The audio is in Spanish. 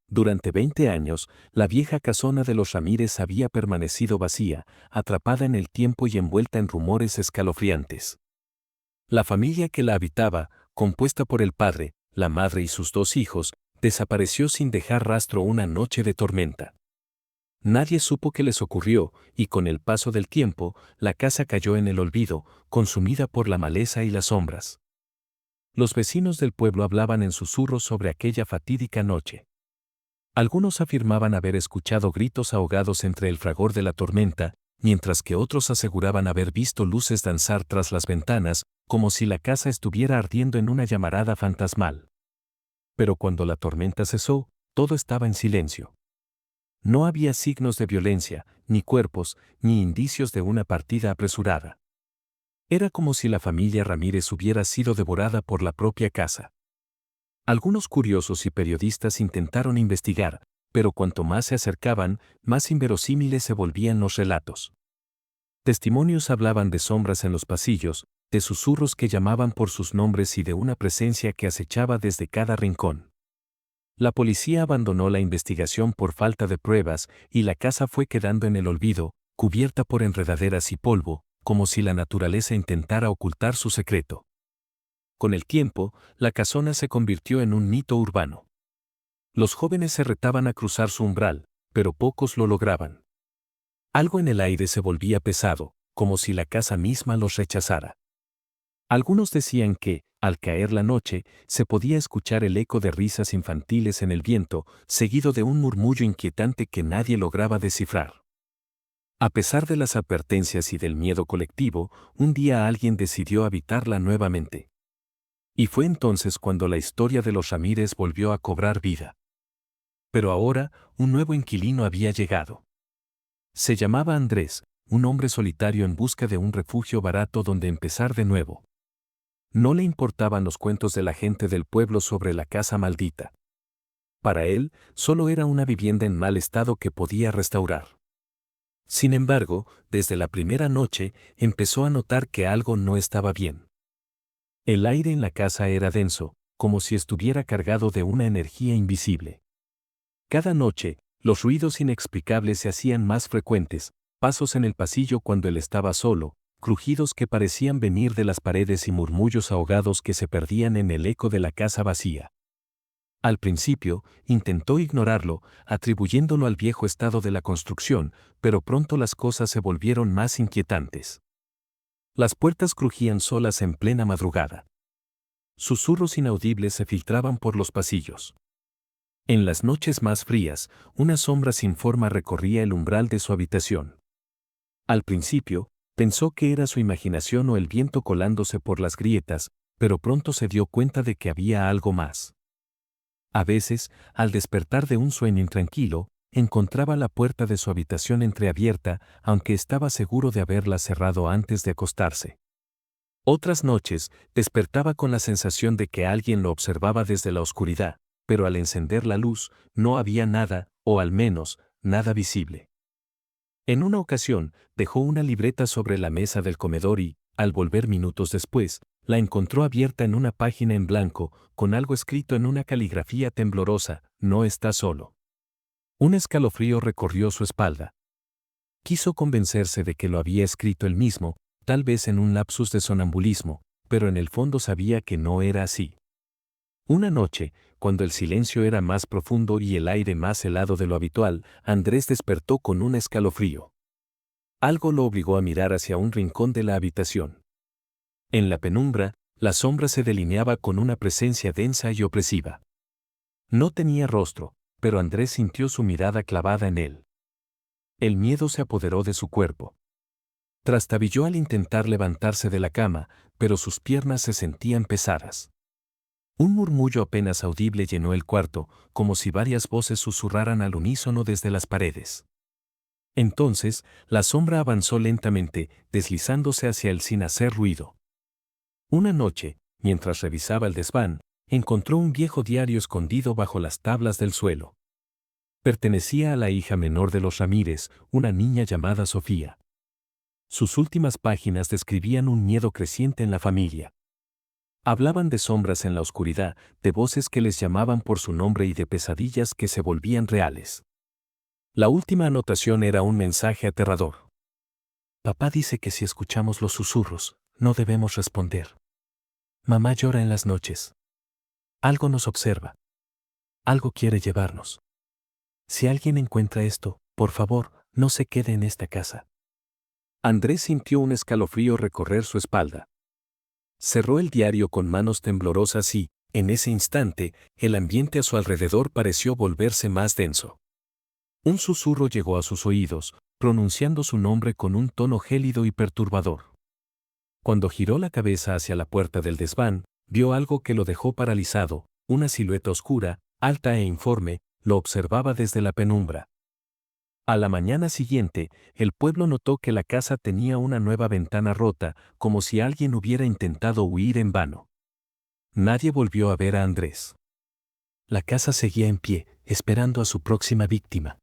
Durante 20 años, la vieja casona de los Ramírez había permanecido vacía, atrapada en el tiempo y envuelta en rumores escalofriantes. La familia que la habitaba, compuesta por el padre, la madre y sus 2 hijos, desapareció sin dejar rastro una noche de tormenta. Nadie supo qué les ocurrió, y con el paso del tiempo, la casa cayó en el olvido, consumida por la maleza y las sombras. Los vecinos del pueblo hablaban en susurros sobre aquella fatídica noche. Algunos afirmaban haber escuchado gritos ahogados entre el fragor de la tormenta, mientras que otros aseguraban haber visto luces danzar tras las ventanas, como si la casa estuviera ardiendo en una llamarada fantasmal. Pero cuando la tormenta cesó, todo estaba en silencio. No había signos de violencia, ni cuerpos, ni indicios de una partida apresurada. Era como si la familia Ramírez hubiera sido devorada por la propia casa. Algunos curiosos y periodistas intentaron investigar, pero cuanto más se acercaban, más inverosímiles se volvían los relatos. Testimonios hablaban de sombras en los pasillos, de susurros que llamaban por sus nombres y de una presencia que acechaba desde cada rincón. La policía abandonó la investigación por falta de pruebas y la casa fue quedando en el olvido, cubierta por enredaderas y polvo, como si la naturaleza intentara ocultar su secreto. Con el tiempo, la casona se convirtió en un mito urbano. Los jóvenes se retaban a cruzar su umbral, pero pocos lo lograban. Algo en el aire se volvía pesado, como si la casa misma los rechazara. Algunos decían que, al caer la noche, se podía escuchar el eco de risas infantiles en el viento, seguido de un murmullo inquietante que nadie lograba descifrar. A pesar de las advertencias y del miedo colectivo, un día alguien decidió habitarla nuevamente. Y fue entonces cuando la historia de los Ramírez volvió a cobrar vida. Pero ahora, un nuevo inquilino había llegado. Se llamaba Andrés, un hombre solitario en busca de un refugio barato donde empezar de nuevo. No le importaban los cuentos de la gente del pueblo sobre la casa maldita. Para él, solo era una vivienda en mal estado que podía restaurar. Sin embargo, desde la primera noche, empezó a notar que algo no estaba bien. El aire en la casa era denso, como si estuviera cargado de una energía invisible. Cada noche, los ruidos inexplicables se hacían más frecuentes, pasos en el pasillo cuando él estaba solo, crujidos que parecían venir de las paredes y murmullos ahogados que se perdían en el eco de la casa vacía. Al principio, intentó ignorarlo, atribuyéndolo al viejo estado de la construcción, pero pronto las cosas se volvieron más inquietantes. Las puertas crujían solas en plena madrugada. Susurros inaudibles se filtraban por los pasillos. En las noches más frías, una sombra sin forma recorría el umbral de su habitación. Al principio, pensó que era su imaginación o el viento colándose por las grietas, pero pronto se dio cuenta de que había algo más. A veces, al despertar de un sueño intranquilo, encontraba la puerta de su habitación entreabierta, aunque estaba seguro de haberla cerrado antes de acostarse. Otras noches, despertaba con la sensación de que alguien lo observaba desde la oscuridad, pero al encender la luz, no había nada, o al menos, nada visible. En una ocasión, dejó una libreta sobre la mesa del comedor y, al volver minutos después, la encontró abierta en una página en blanco, con algo escrito en una caligrafía temblorosa: no está solo. Un escalofrío recorrió su espalda. Quiso convencerse de que lo había escrito él mismo, tal vez en un lapsus de sonambulismo, pero en el fondo sabía que no era así. Una noche, cuando el silencio era más profundo y el aire más helado de lo habitual, Andrés despertó con un escalofrío. Algo lo obligó a mirar hacia un rincón de la habitación. En la penumbra, la sombra se delineaba con una presencia densa y opresiva. No tenía rostro, pero Andrés sintió su mirada clavada en él. El miedo se apoderó de su cuerpo. Trastabilló al intentar levantarse de la cama, pero sus piernas se sentían pesadas. Un murmullo apenas audible llenó el cuarto, como si varias voces susurraran al unísono desde las paredes. Entonces, la sombra avanzó lentamente, deslizándose hacia él sin hacer ruido. Una noche, mientras revisaba el desván, encontró un viejo diario escondido bajo las tablas del suelo. Pertenecía a la hija menor de los Ramírez, una niña llamada Sofía. Sus últimas páginas describían un miedo creciente en la familia. Hablaban de sombras en la oscuridad, de voces que les llamaban por su nombre y de pesadillas que se volvían reales. La última anotación era un mensaje aterrador. Papá dice que si escuchamos los susurros, no debemos responder. Mamá llora en las noches. Algo nos observa. Algo quiere llevarnos. Si alguien encuentra esto, por favor, no se quede en esta casa. Andrés sintió un escalofrío recorrer su espalda. Cerró el diario con manos temblorosas y, en ese instante, el ambiente a su alrededor pareció volverse más denso. Un susurro llegó a sus oídos, pronunciando su nombre con un tono gélido y perturbador. Cuando giró la cabeza hacia la puerta del desván, vio algo que lo dejó paralizado, una silueta oscura, alta e informe, lo observaba desde la penumbra. A la mañana siguiente, el pueblo notó que la casa tenía una nueva ventana rota, como si alguien hubiera intentado huir en vano. Nadie volvió a ver a Andrés. La casa seguía en pie, esperando a su próxima víctima.